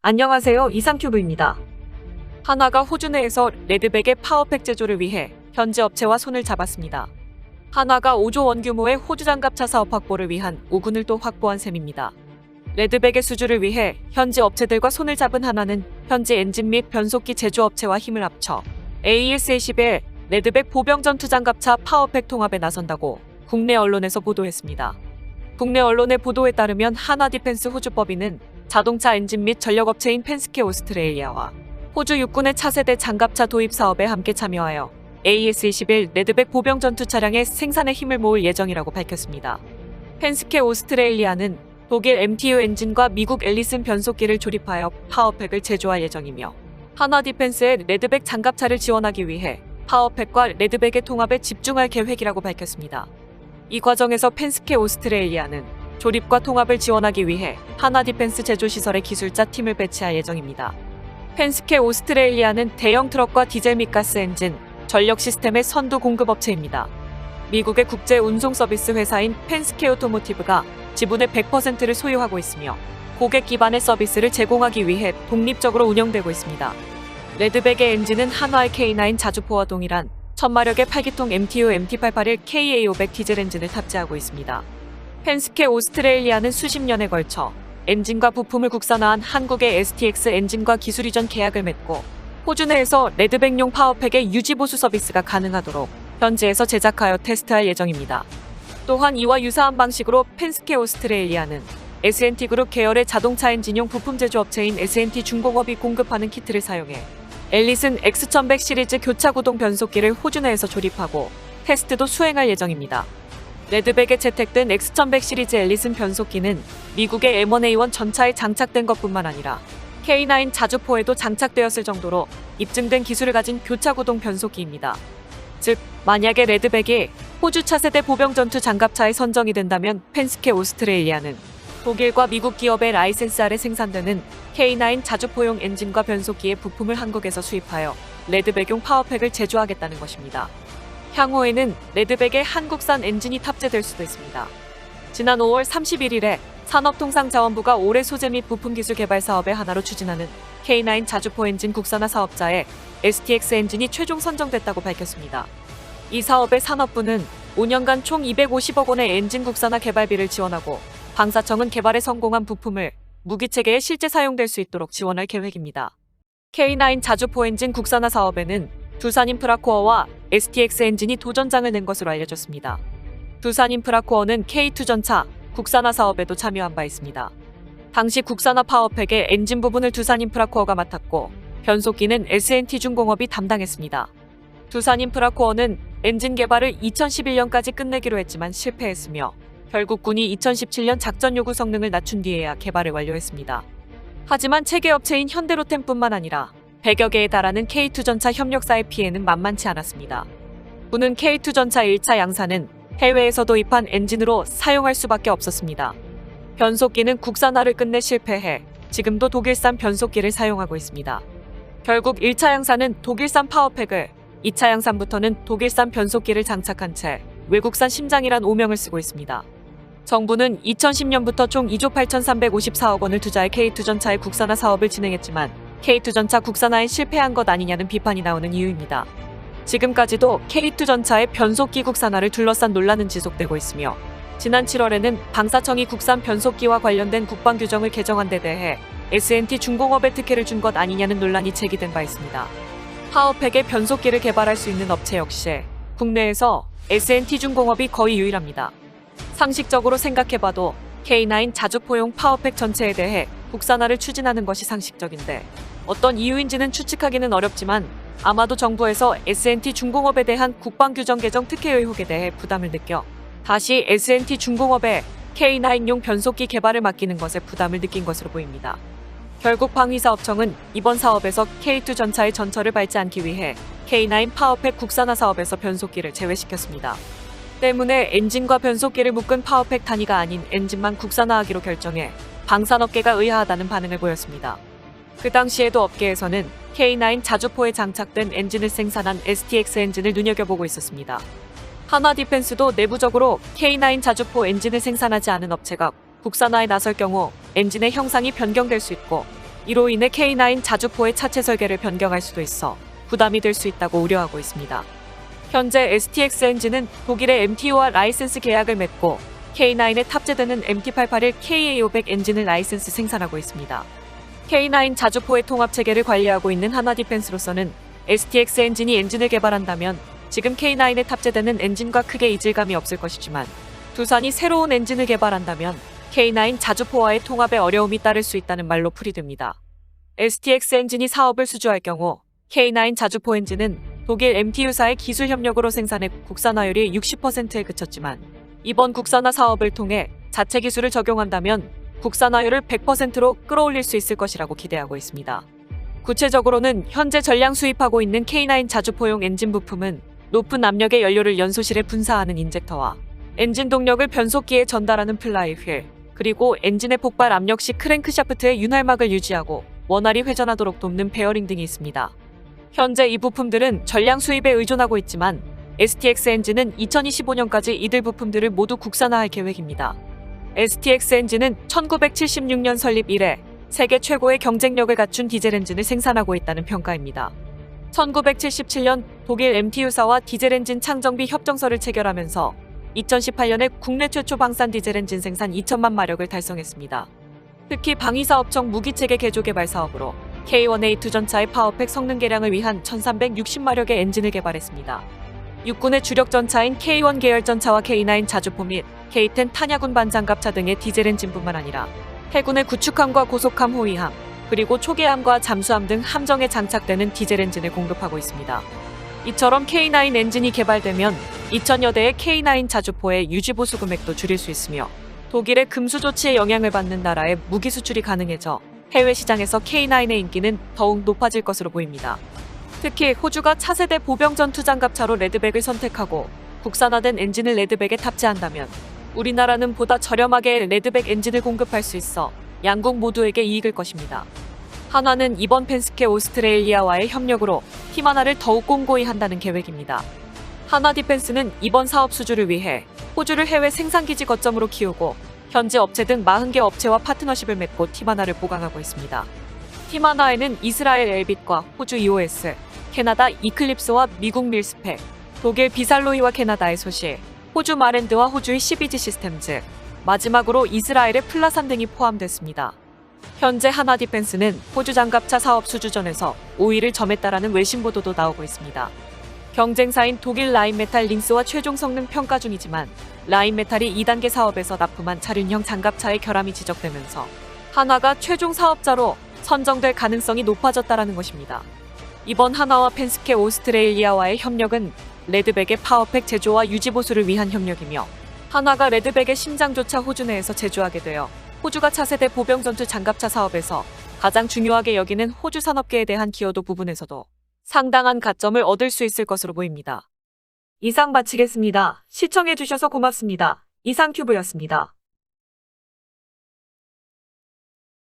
안녕하세요. 이상큐브입니다. 한화가 호주 내에서 레드백의 파워팩 제조를 위해 현지 업체와 손을 잡았습니다. 한화가 5조 원 규모의 호주 장갑차 사업 확보를 위한 오군을 또 확보한 셈입니다. 레드백의 수주를 위해 현지 업체들과 손을 잡은 한화는 현지 엔진 및 변속기 제조업체와 힘을 합쳐 AS-20의 레드백 보병 전투 장갑차 파워팩 통합에 나선다고 국내 언론에서 보도했습니다. 국내 언론의 보도에 따르면 한화 디펜스 호주법인은 자동차 엔진 및 전력업체인 펜스케 오스트레일리아와 호주 육군의 차세대 장갑차 도입 사업에 함께 참여하여 AS-21 레드백 보병 전투 차량의 생산에 힘을 모을 예정이라고 밝혔습니다. 펜스케 오스트레일리아는 독일 MTU 엔진과 미국 앨리슨 변속기를 조립하여 파워팩을 제조할 예정이며 한화 디펜스의 레드백 장갑차를 지원하기 위해 파워팩과 레드백의 통합에 집중할 계획이라고 밝혔습니다. 이 과정에서 펜스케 오스트레일리아는 조립과 통합을 지원하기 위해 한화 디펜스 제조시설의 기술자 팀을 배치할 예정입니다. 펜스케 오스트레일리아는 대형 트럭과 디젤 및 가스 엔진, 전력 시스템의 선두 공급업체입니다. 미국의 국제 운송 서비스 회사인 펜스케 오토모티브가 지분의 100%를 소유하고 있으며 고객 기반의 서비스를 제공하기 위해 독립적으로 운영되고 있습니다. 레드백의 엔진은 한화의 K9 자주포와 동일한 1000마력의 8기통 MTU MT881 KA500 디젤 엔진을 탑재하고 있습니다. 펜스케 오스트레일리아는 수십 년에 걸쳐 엔진과 부품을 국산화한 한국의 STX 엔진과 기술 이전 계약을 맺고 호주 내에서 레드백용 파워팩의 유지보수 서비스가 가능하도록 현지에서 제작하여 테스트할 예정입니다. 또한 이와 유사한 방식으로 펜스케 오스트레일리아는 S&T 그룹 계열의 자동차 엔진용 부품 제조업체인 S&T 중공업이 공급하는 키트를 사용해 앨리슨 X1100 시리즈 교차구동 변속기를 호주 내에서 조립하고 테스트도 수행할 예정입니다. 레드백에 채택된 X1100 시리즈 앨리슨 변속기는 미국의 M1A1 전차에 장착된 것뿐만 아니라 K9 자주포에도 장착되었을 정도로 입증된 기술을 가진 교차구동 변속기입니다. 즉, 만약에 레드백이 호주 차세대 보병 전투 장갑차에 선정이 된다면 펜스케 오스트레일리아는 독일과 미국 기업의 라이센스 아래 생산되는 K9 자주포용 엔진과 변속기의 부품을 한국에서 수입하여 레드백용 파워팩을 제조하겠다는 것입니다. 향후에는 레드백에 한국산 엔진이 탑재될 수도 있습니다. 지난 5월 31일에 산업통상자원부가 올해 소재 및 부품 기술 개발 사업의 하나로 추진하는 K9 자주포 엔진 국산화 사업자에 STX 엔진이 최종 선정됐다고 밝혔습니다. 이 사업의 산업부는 5년간 총 250억 원의 엔진 국산화 개발비를 지원하고 방사청은 개발에 성공한 부품을 무기체계에 실제 사용될 수 있도록 지원할 계획입니다. K9 자주포 엔진 국산화 사업에는 두산인프라코어와 STX 엔진이 도전장을 낸 것으로 알려졌습니다. 두산인프라코어는 K2 전차 국산화 사업에도 참여한 바 있습니다. 당시 국산화 파워팩의 엔진 부분을 두산인프라코어가 맡았고 변속기는 S&T 중공업이 담당했습니다. 두산인프라코어는 엔진 개발을 2011년까지 끝내기로 했지만 실패했으며 결국 군이 2017년 작전 요구 성능을 낮춘 뒤에야 개발을 완료했습니다. 하지만 체계 업체인 현대로템뿐만 아니라 100여 개에 달하는 K2 전차 협력사의 피해는 만만치 않았습니다. 군은 K2 전차 1차 양산은 해외에서 도입한 엔진으로 사용할 수밖에 없었습니다. 변속기는 국산화를 끝내 실패해 지금도 독일산 변속기를 사용하고 있습니다. 결국 1차 양산은 독일산 파워팩을, 2차 양산부터는 독일산 변속기를 장착한 채 외국산 심장이란 오명을 쓰고 있습니다. 정부는 2010년부터 총 2조 8,354억 원을 투자해 K2 전차의 국산화 사업을 진행했지만 K2 전차 국산화에 실패한 것 아니냐는 비판이 나오는 이유입니다. 지금까지도 K2 전차의 변속기 국산화를 둘러싼 논란은 지속되고 있으며 지난 7월에는 방사청이 국산 변속기와 관련된 국방 규정을 개정한 데 대해 S&T 중공업에 특혜를 준 것 아니냐는 논란이 제기된 바 있습니다. 파워팩의 변속기를 개발할 수 있는 업체 역시 국내에서 S&T 중공업이 거의 유일합니다. 상식적으로 생각해봐도 K9 자주포용 파워팩 전체에 대해 국산화를 추진하는 것이 상식적인데 어떤 이유인지는 추측하기는 어렵지만 아마도 정부에서 S&T 중공업에 대한 국방규정 개정 특혜 의혹에 대해 부담을 느껴 다시 S&T 중공업에 K9용 변속기 개발을 맡기는 것에 부담을 느낀 것으로 보입니다. 결국 방위사업청은 이번 사업에서 K2 전차의 전철을 밟지 않기 위해 K9 파워팩 국산화 사업에서 변속기를 제외시켰습니다. 때문에 엔진과 변속기를 묶은 파워팩 단위가 아닌 엔진만 국산화하기로 결정해 방산업계가 의아하다는 반응을 보였습니다. 그 당시에도 업계에서는 K9 자주포에 장착된 엔진을 생산한 STX 엔진을 눈여겨보고 있었습니다. 한화 디펜스도 내부적으로 K9 자주포 엔진을 생산하지 않은 업체가 국산화에 나설 경우 엔진의 형상이 변경될 수 있고 이로 인해 K9 자주포의 차체 설계를 변경할 수도 있어 부담이 될 수 있다고 우려하고 있습니다. 현재 STX 엔진은 독일의 MTU와 라이센스 계약을 맺고 K9에 탑재되는 MT881 KA500 엔진을 라이센스 생산하고 있습니다. K9 자주포의 통합체계를 관리하고 있는 하나디펜스로서는 STX 엔진이 엔진을 개발한다면 지금 K9에 탑재되는 엔진과 크게 이질감이 없을 것이지만 두산이 새로운 엔진을 개발한다면 K9 자주포와의 통합에 어려움이 따를 수 있다는 말로 풀이됩니다. STX 엔진이 사업을 수주할 경우 K9 자주포 엔진은 독일 MTU사의 기술 협력으로 생산해 국산화율이 60%에 그쳤지만 이번 국산화 사업을 통해 자체 기술을 적용한다면 국산화율을 100%로 끌어올릴 수 있을 것이라고 기대하고 있습니다. 구체적으로는 현재 전량 수입하고 있는 K9 자주포용 엔진 부품은 높은 압력의 연료를 연소실에 분사하는 인젝터와 엔진 동력을 변속기에 전달하는 플라이 휠, 그리고 엔진의 폭발 압력 시 크랭크샤프트의 윤활막을 유지하고 원활히 회전하도록 돕는 베어링 등이 있습니다. 현재 이 부품들은 전량 수입에 의존하고 있지만 STX 엔진은 2025년까지 이들 부품들을 모두 국산화할 계획입니다. STX 엔진은 1976년 설립 이래 세계 최고의 경쟁력을 갖춘 디젤 엔진을 생산하고 있다는 평가입니다. 1977년 독일 MTU사와 디젤 엔진 창정비 협정서를 체결하면서 2018년에 국내 최초 방산 디젤 엔진 생산 2천만 마력을 달성했습니다. 특히 방위사업청 무기체계 개조 개발 사업으로 K1A2 전차의 파워팩 성능 개량을 위한 1360마력의 엔진을 개발했습니다. 육군의 주력 전차인 K1 계열 전차와 K9 자주포 및 K10 탄야군 반장갑차 등의 디젤 엔진뿐만 아니라 해군의 구축함과 고속함 호위함, 그리고 초계함과 잠수함 등 함정에 장착되는 디젤 엔진을 공급하고 있습니다. 이처럼 K9 엔진이 개발되면 2000여 대의 K9 자주포의 유지보수 금액도 줄일 수 있으며 독일의 금수 조치에 영향을 받는 나라에 무기 수출이 가능해져 해외 시장에서 K9의 인기는 더욱 높아질 것으로 보입니다. 특히 호주가 차세대 보병 전투 장갑차로 레드백을 선택하고 국산화된 엔진을 레드백에 탑재한다면 우리나라는 보다 저렴하게 레드백 엔진을 공급할 수 있어 양국 모두에게 이익일 것입니다. 한화는 이번 펜스케 오스트레일리아와의 협력으로 팀 하나를 더욱 공고히 한다는 계획입니다. 한화 디펜스는 이번 사업 수주를 위해 호주를 해외 생산기지 거점으로 키우고 현재 업체 등 40개 업체와 파트너십을 맺고 팀 하나를 보강하고 있습니다. 팀 하나에는 이스라엘 엘빗과 호주 EOS, 캐나다 이클립스와 미국 밀스펙, 독일 비살로이와 캐나다의 소실, 호주 마랜드와 호주의 CBG 시스템즈, 마지막으로 이스라엘의 플라산 등이 포함됐습니다. 현재 한화 디펜스는 호주 장갑차 사업 수주전에서 5위를 점했다라는 외신 보도도 나오고 있습니다. 경쟁사인 독일 라인메탈 링스와 최종 성능 평가 중이지만 라인메탈이 2단계 사업에서 납품한 차륜형 장갑차의 결함이 지적되면서 한화가 최종 사업자로 선정될 가능성이 높아졌다라는 것입니다. 이번 한화와 펜스케 오스트레일리아와의 협력은 레드백의 파워팩 제조와 유지보수를 위한 협력이며 한화가 레드백의 심장조차 호주 내에서 제조하게 되어 호주가 차세대 보병전투 장갑차 사업에서 가장 중요하게 여기는 호주 산업계에 대한 기여도 부분에서도 상당한 가점을 얻을 수 있을 것으로 보입니다. 이상 마치겠습니다. 시청해주셔서 고맙습니다. 이상큐브였습니다.